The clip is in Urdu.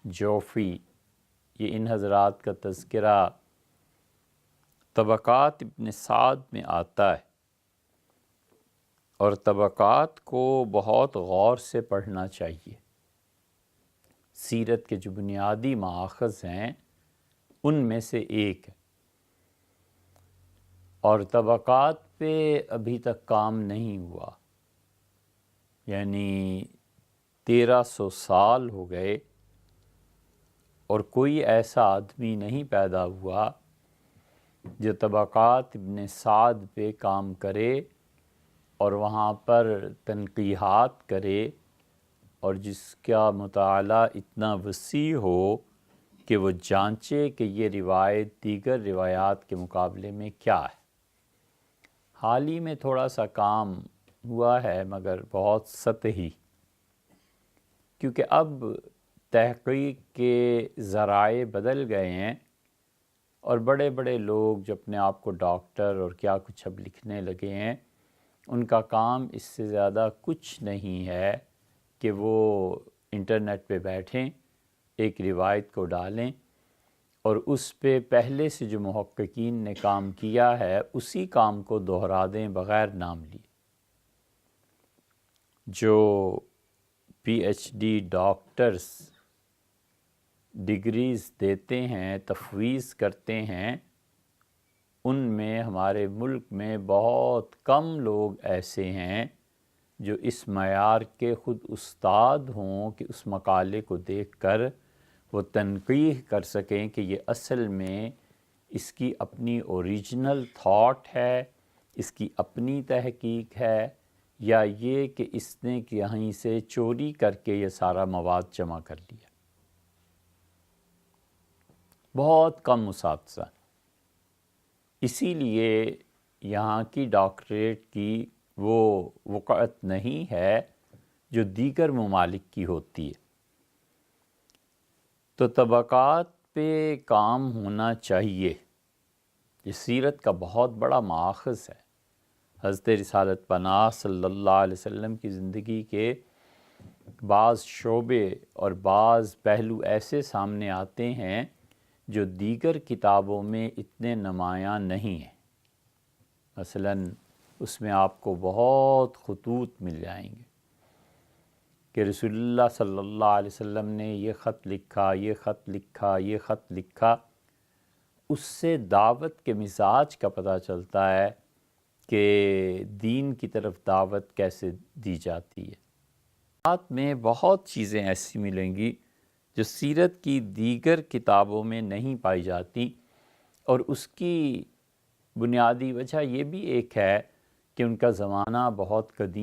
جوفی، یہ ان حضرات کا تذکرہ طبقات ابن سعد میں آتا ہے، اور طبقات کو بہت غور سے پڑھنا چاہیے۔ سیرت کے جو بنیادی مآخذ ہیں ان میں سے ایک ہے، اور طبقات پہ ابھی تک کام نہیں ہوا، یعنی 1300 سال ہو گئے اور کوئی ایسا آدمی نہیں پیدا ہوا جو طبقات ابن سعد پہ کام کرے اور وہاں پر تنقیحات کرے، اور جس کا مطالعہ اتنا وسیع ہو کہ وہ جانچے کہ یہ روایت دیگر روایات کے مقابلے میں کیا ہے۔ حال ہی میں تھوڑا سا کام ہوا ہے مگر بہت سطحی، کیونکہ اب تحقیق کے ذرائع بدل گئے ہیں اور بڑے بڑے لوگ جو اپنے آپ کو ڈاکٹر اور کیا کچھ اب لکھنے لگے ہیں، ان کا کام اس سے زیادہ کچھ نہیں ہے کہ وہ انٹرنیٹ پہ بیٹھیں، ایک روایت کو ڈالیں اور اس پہ پہلے سے جو محققین نے کام کیا ہے اسی کام کو دہرا دیں بغیر نام لیے۔ جو P H D doctors degrees دیتے ہیں، تفویض کرتے ہیں، ان میں ہمارے ملک میں بہت کم لوگ ایسے ہیں جو اس معیار کے خود استاد ہوں کہ اس مقالے کو دیکھ کر وہ تنقیح کر سکیں کہ یہ اصل میں اس کی اپنی اوریجنل تھاٹ ہے، اس کی اپنی تحقیق ہے، یا یہ کہ اس نے کہیں سے چوری کر کے یہ سارا مواد جمع کر لیا۔ بہت کم اساتذہ، اسی لیے یہاں کی ڈاکٹریٹ کی وہ وقعت نہیں ہے جو دیگر ممالک کی ہوتی ہے۔ تو طبقات پہ کام ہونا چاہیے، یہ سیرت کا بہت بڑا مآخذ ہے۔ حضرت رسالت پناہ صلی اللہ علیہ وسلم کی زندگی کے بعض شعبے اور بعض پہلو ایسے سامنے آتے ہیں جو دیگر کتابوں میں اتنے نمایاں نہیں ہیں۔ مثلاً اس میں آپ کو بہت خطوط مل جائیں گے کہ رسول اللہ صلی اللہ علیہ وسلم نے یہ خط لکھا، یہ خط لکھا، یہ خط لکھا۔ اس سے دعوت کے مزاج کا پتہ چلتا ہے کہ دین کی طرف دعوت کیسے دی جاتی ہے۔ ساتھ میں بہت چیزیں ایسی ملیں گی جو سیرت کی دیگر کتابوں میں نہیں پائی جاتی، اور اس کی بنیادی وجہ یہ بھی ایک ہے کہ ان کا زمانہ بہت قدیم